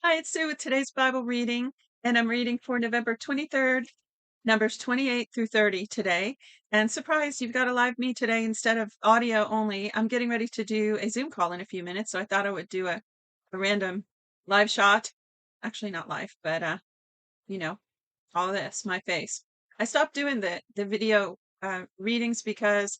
Hi, it's Sue with today's Bible reading, and I'm reading for November 23rd, Numbers 28 through 30 today. And surprise, you've got a live me today instead of audio only. I'm getting ready to do a Zoom call in a few minutes, so I thought I would do a random live shot. Actually, not live, but you know, all this, my face. I stopped doing the video readings because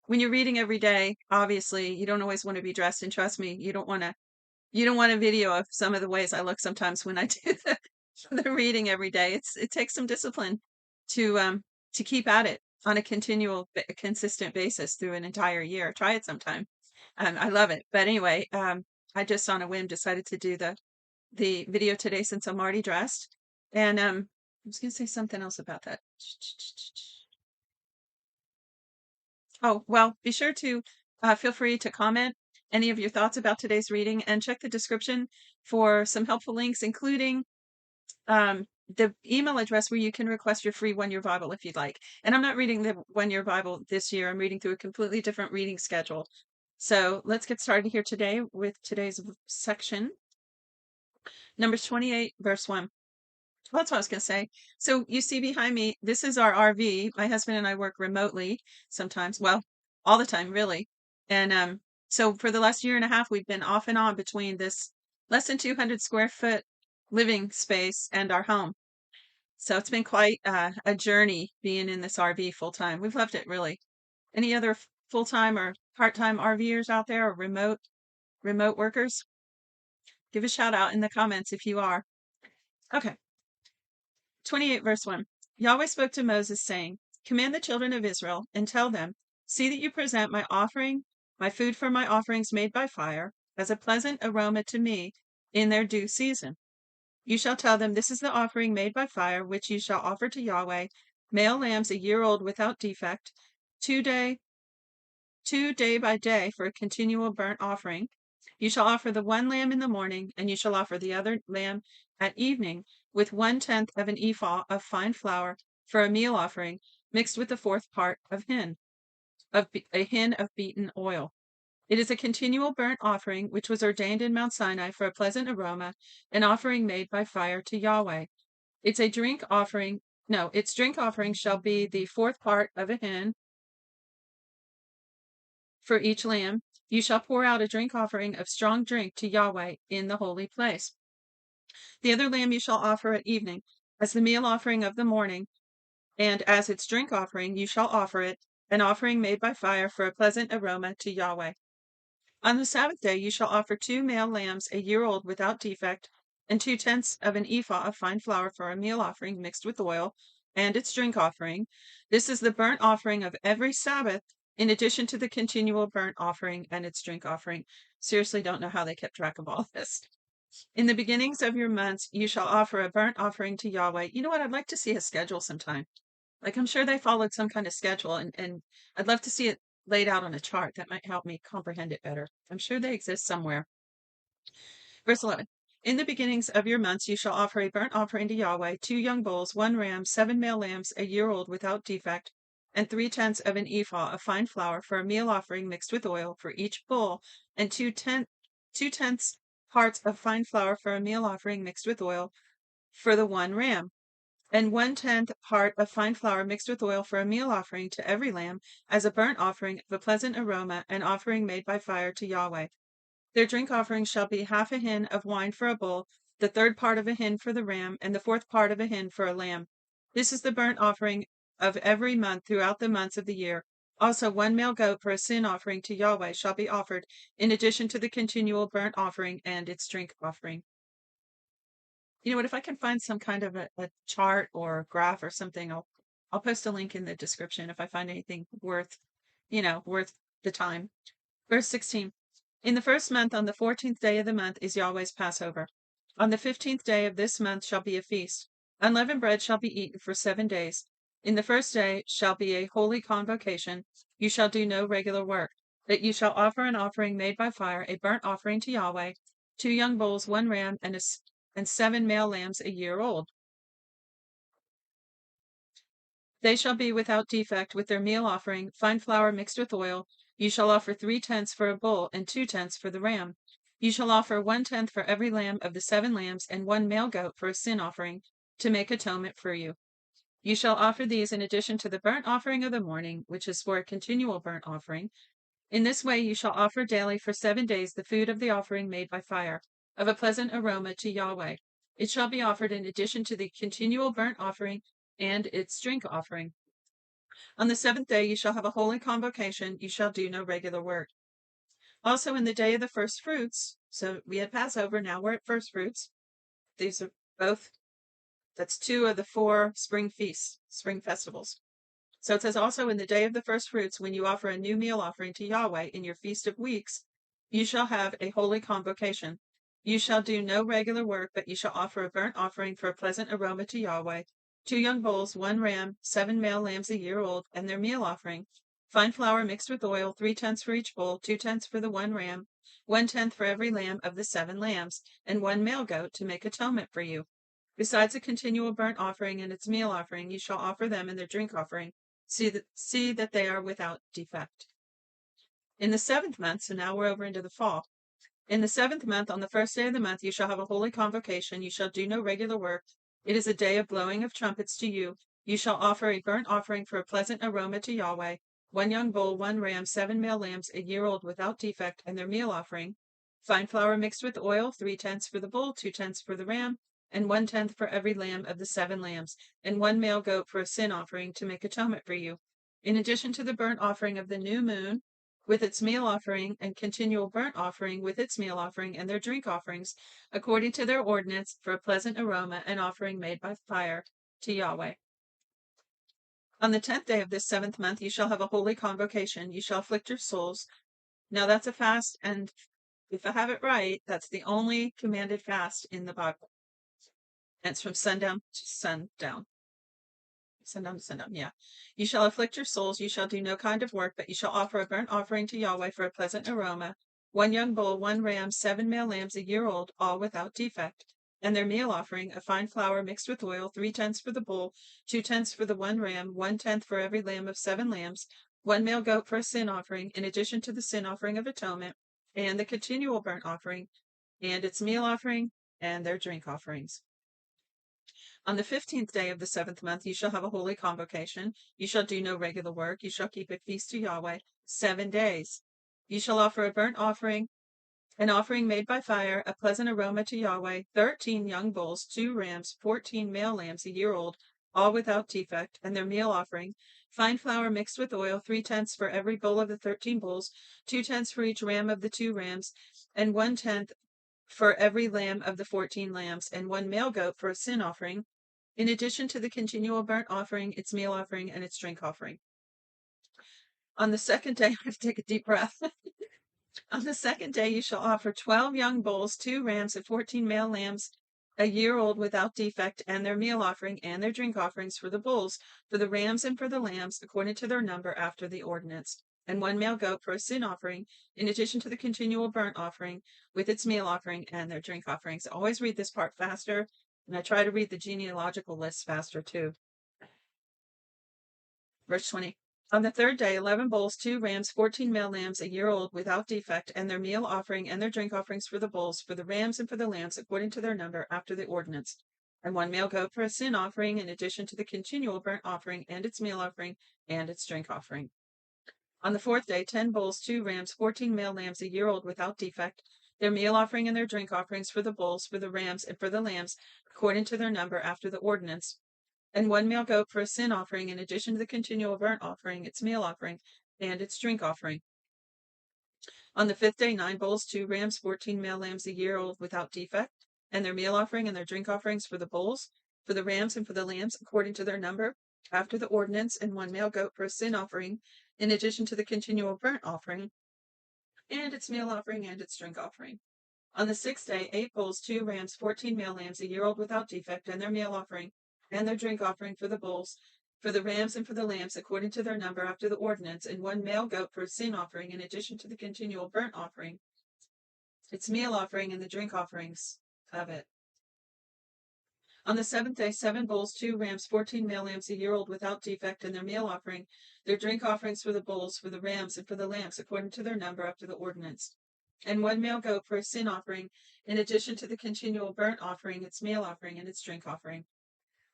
when you're reading every day, obviously you don't always want to be dressed, and trust me, you don't want a video of some of the ways I look sometimes when I do the reading every day. It takes some discipline to keep at it on a consistent basis through an entire year. Try it sometime. I love it. But anyway, I just on a whim decided to do the video today since I'm already dressed. And I was gonna say something else about that. Oh, well, be sure to feel free to comment any of your thoughts about today's reading and check the description for some helpful links, including the email address where you can request your free 1 Year Bible if you'd like. And I'm not reading the 1 Year Bible this year. I'm reading through a completely different reading schedule. So let's get started here today with today's section, Numbers 28, verse 1. Well, that's what I was going to say. So you see behind me, this is our RV. My husband and I work remotely sometimes. Well, all the time, really. And so for the last year and a half, we've been off and on between this less than 200 square foot living space and our home. So it's been quite a journey being in this RV full time. We've loved it, really. Any other full time or part time RVers out there or remote workers? Give a shout out in the comments if you are. Okay. 28 verse 1. Yahweh spoke to Moses, saying, Command the children of Israel, and tell them, See that you present my offering, my food for my offerings made by fire, as a pleasant aroma to me in their due season. You shall tell them, This is the offering made by fire, which you shall offer to Yahweh, male lambs a year old without defect, two day by day for a continual burnt offering. You shall offer the one lamb in the morning, and you shall offer the other lamb at evening, with 1/10 of an ephah of fine flour for a meal offering, mixed with the fourth part of a hin of beaten oil. It is a continual burnt offering, which was ordained in Mount Sinai for a pleasant aroma, an offering made by fire to Yahweh. Its drink offering shall be the fourth part of a hin for each lamb. You shall pour out a drink offering of strong drink to Yahweh in the holy place. The other lamb you shall offer at evening, as the meal offering of the morning, and as its drink offering you shall offer it, an offering made by fire for a pleasant aroma to Yahweh. On the Sabbath day you shall offer 2 male lambs a year old without defect, and 2/10 of an ephah of fine flour for a meal offering mixed with oil, and its drink offering. This is the burnt offering of every Sabbath, in addition to the continual burnt offering and its drink offering. Seriously, don't know how they kept track of all this. In the beginnings of your months, you shall offer a burnt offering to Yahweh. You know what? I'd like to see a schedule sometime. Like, I'm sure they followed some kind of schedule, and I'd love to see it laid out on a chart. That might help me comprehend it better. I'm sure they exist somewhere. Verse 11. In the beginnings of your months you shall offer a burnt offering to Yahweh, 2 young bulls, 1 ram, 7 male lambs a year old without defect, and 3/10 of an ephah of fine flour for a meal offering mixed with oil for each bull, and 2/10 parts of fine flour for a meal offering mixed with oil for the 1 ram, and 1/10 part of fine flour mixed with oil for a meal offering to every lamb, as a burnt offering of a pleasant aroma, an offering made by fire to Yahweh. Their drink offering shall be half a hin of wine for a bull, the third part of a hin for the ram, and the fourth part of a hin for a lamb. This is the burnt offering of every month throughout the months of the year. Also 1 male goat for a sin offering to Yahweh shall be offered, in addition to the continual burnt offering and its drink offering. You know what? If I can find some kind of a chart or graph or something, I'll post a link in the description if I find anything worth the time. Verse 16. In the first month, on the 14th day of the month, is Yahweh's Passover. On the 15th day of this month shall be a feast. Unleavened bread shall be eaten for 7 days. In the first day shall be a holy convocation. You shall do no regular work, but you shall offer an offering made by fire, a burnt offering to Yahweh, 2 young bulls, 1 ram, and 7 male lambs a year old. They shall be without defect with their meal offering, fine flour mixed with oil. You shall offer 3/10 for a bull and 2/10 for the ram. You shall offer 1/10 for every lamb of the 7 lambs, and 1 male goat for a sin offering, to make atonement for you. You shall offer these in addition to the burnt offering of the morning, which is for a continual burnt offering. In this way you shall offer daily for 7 days the food of the offering made by fire, of a pleasant aroma to Yahweh. It shall be offered in addition to the continual burnt offering and its drink offering. On the 7th day you shall have a holy convocation. You shall do no regular work. Also in the day of the first fruits, so we had Passover, now we're at first fruits. These are both, that's 2 of the 4 spring feasts, spring festivals. So it says also in the day of the first fruits, when you offer a new meal offering to Yahweh in your feast of weeks, you shall have a holy convocation. You shall do no regular work, but you shall offer a burnt offering for a pleasant aroma to Yahweh, 2 young bulls, 1 ram, 7 male lambs a year old, and their meal offering, fine flour mixed with oil, 3/10 for each bull, 2/10 for the 1 ram, 1/10 for every lamb of the 7 lambs, and 1 male goat to make atonement for you. Besides a continual burnt offering and its meal offering, you shall offer them and their drink offering. See that they are without defect. In the 7th month, so now we're over into the fall. In the 7th month, on the 1st day of the month, you shall have a holy convocation. You shall do no regular work. It is a day of blowing of trumpets to you. You shall offer a burnt offering for a pleasant aroma to Yahweh, 1 young bull, 1 ram, 7 male lambs a year old without defect, and their meal offering, fine flour mixed with oil, 3/10 for the bull, 2/10 for the ram, and 1/10 for every lamb of the 7 lambs, and 1 male goat for a sin offering to make atonement for you. In addition to the burnt offering of the new moon, with its meal offering, and continual burnt offering with its meal offering and their drink offerings, according to their ordinance, for a pleasant aroma, an offering made by fire to Yahweh. On the 10th day of this 7th month, you shall have a holy convocation. You shall afflict your souls. Now that's a fast, and if I have it right, that's the only commanded fast in the Bible. And it's from sundown to sundown. Sundown to sundown, yeah. You shall afflict your souls. You shall do no kind of work, but you shall offer a burnt offering to Yahweh for a pleasant aroma, 1 young bull, 1 ram, 7 male lambs a year old, all without defect, and their meal offering, a fine flour mixed with oil, 3/10 for the bull, 2/10 for the 1 ram, 1/10 for every lamb of 7 lambs, 1 male goat for a sin offering, in addition to the sin offering of atonement, and the continual burnt offering, and its meal offering, and their drink offerings. On the 15th day of the 7th month, you shall have a holy convocation. You shall do no regular work. You shall keep a feast to Yahweh 7 days. You shall offer a burnt offering, an offering made by fire, a pleasant aroma to Yahweh, 13 young bulls, 2 rams, 14 male lambs a year old, all without defect, and their meal offering, fine flour mixed with oil, 3/10 for every bull of the 13 bulls, 2/10 for each ram of the 2 rams, and 1/10 for every lamb of the 14 lambs, and 1 male goat for a sin offering, in addition to the continual burnt offering, its meal offering, and its drink offering. On the 2nd day, I have to take a deep breath. On the 2nd day, you shall offer 12 young bulls, 2 rams, and 14 male lambs a year old without defect, and their meal offering and their drink offerings for the bulls, for the rams, and for the lambs, according to their number after the ordinance, and 1 male goat for a sin offering, in addition to the continual burnt offering with its meal offering and their drink offerings. I always read this part faster, and I try to read the genealogical list faster too. Verse 20. On the 3rd day, 11 bulls, 2 rams, 14 male lambs a year old without defect, and their meal offering and their drink offerings for the bulls, for the rams, and for the lambs, according to their number after the ordinance, and 1 male goat for a sin offering, in addition to the continual burnt offering and its meal offering and its drink offering. On the 4th day, 10 bulls, 2 rams, 14 male lambs a year old without defect, their meal offering and their drink offerings for the bulls, for the rams, and for the lambs, according to their number after the ordinance, and 1 male goat for a sin offering, in addition to the continual burnt offering, its meal offering, and its drink offering. On the 5th day, 9 bulls, 2 rams, 14 male lambs a year old without defect, and their meal offering and their drink offerings for the bulls, for the rams, and for the lambs, according to their number, after the ordinance, and 1 male goat for a sin offering, in addition to the continual burnt offering, and its meal offering and its drink offering. On the 6th day, 8 bulls, 2 rams, 14 male lambs a year old without defect, and their meal offering, and their drink offering for the bulls, for the rams, and for the lambs, according to their number after the ordinance, and 1 male goat for a sin offering, in addition to the continual burnt offering, its meal offering, and the drink offerings of it. On the 7th day, 7 bulls, 2 rams, 14 male lambs a year old without defect, and their meal offering, their drink offerings for the bulls, for the rams, and for the lambs, according to their number after the ordinance. and 1 male goat for a sin offering, in addition to the continual burnt offering, its meal offering, and its drink offering.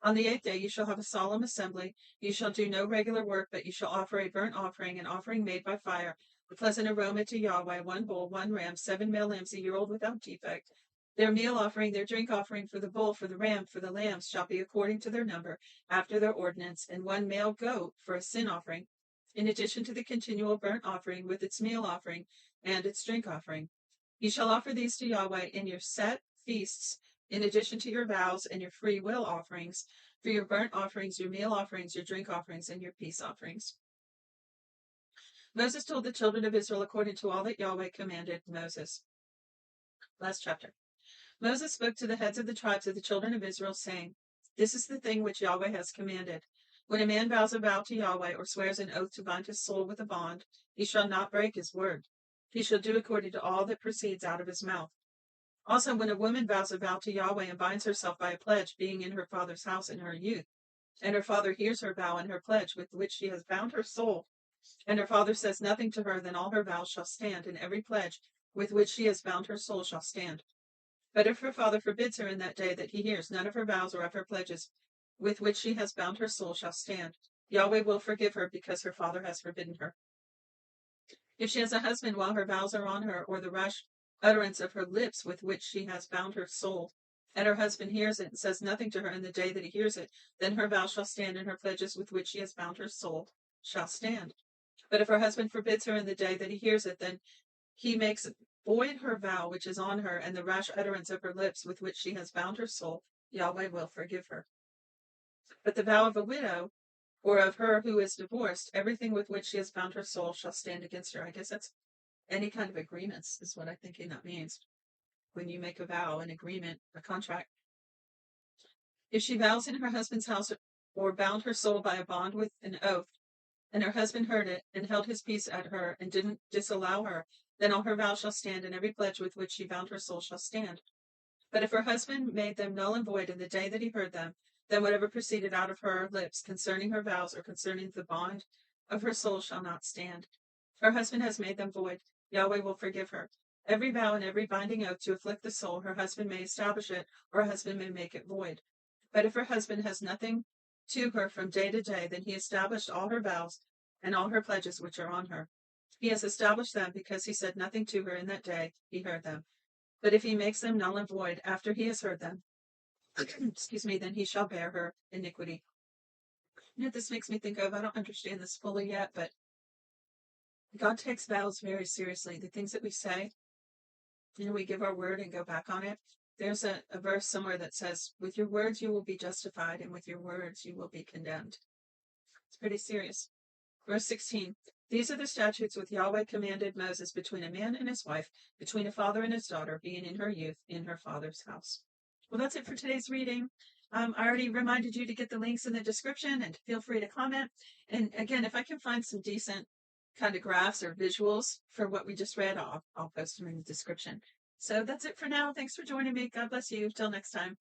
On the 8th day you shall have a solemn assembly. You shall do no regular work, but you shall offer a burnt offering, an offering made by fire, a pleasant aroma to Yahweh, 1 bull, 1 ram, 7 male lambs a year old without defect. Their meal offering, their drink offering for the bull, for the ram, for the lambs shall be according to their number, after their ordinance, and 1 male goat for a sin offering, in addition to the continual burnt offering with its meal offering and its drink offering. You shall offer these to Yahweh in your set feasts, in addition to your vows and your free will offerings, for your burnt offerings, your meal offerings, your drink offerings, and your peace offerings. Moses told the children of Israel according to all that Yahweh commanded Moses. Last chapter. Moses spoke to the heads of the tribes of the children of Israel, saying, This is the thing which Yahweh has commanded. When a man vows a vow to Yahweh or swears an oath to bind his soul with a bond, he shall not break his word. He shall do according to all that proceeds out of his mouth. Also, when a woman vows a vow to Yahweh and binds herself by a pledge, being in her father's house in her youth, and her father hears her vow and her pledge with which she has bound her soul, and her father says nothing to her, then all her vows shall stand, and every pledge with which she has bound her soul shall stand. But if her father forbids her in that day that he hears, none of her vows or of her pledges with which she has bound her soul shall stand. Yahweh will forgive her because her father has forbidden her. If she has a husband while her vows are on her, or the rash utterance of her lips with which she has bound her soul, and her husband hears it and says nothing to her in the day that he hears it, then her vow shall stand, and her pledges with which she has bound her soul shall stand. But if her husband forbids her in the day that he hears it, then he makes void her vow which is on her, and the rash utterance of her lips with which she has bound her soul, Yahweh will forgive her. But the vow of a widow, or of her who is divorced, everything with which she has bound her soul shall stand against her. I guess that's any kind of agreements, is what I'm thinking that means. When you make a vow, an agreement, a contract. If she vows in her husband's house or bound her soul by a bond with an oath, and her husband heard it and held his peace at her and didn't disallow her, then all her vows shall stand, and every pledge with which she bound her soul shall stand. But if her husband made them null and void in the day that he heard them, then whatever proceeded out of her lips concerning her vows or concerning the bond of her soul shall not stand. Her husband has made them void. Yahweh will forgive her. Every vow and every binding oath to afflict the soul, her husband may establish it, or her husband may make it void. But if her husband has nothing to her from day to day, then he established all her vows and all her pledges which are on her. He has established them because he said nothing to her in that day he heard them. But if he makes them null and void after he has heard them, then he shall bear her iniquity. You know what this makes me think of? I don't understand this fully yet, but God takes vows very seriously. The things that we say, we give our word and go back on it. There's a verse somewhere that says, with your words you will be justified, and with your words you will be condemned. It's pretty serious. Verse 16. These are the statutes which Yahweh commanded Moses between a man and his wife, between a father and his daughter, being in her youth, in her father's house. Well, that's it for today's reading. I already reminded you to get the links in the description and feel free to comment. And again, if I can find some decent kind of graphs or visuals for what we just read, I'll post them in the description. So that's it for now. Thanks for joining me. God bless you. Till next time.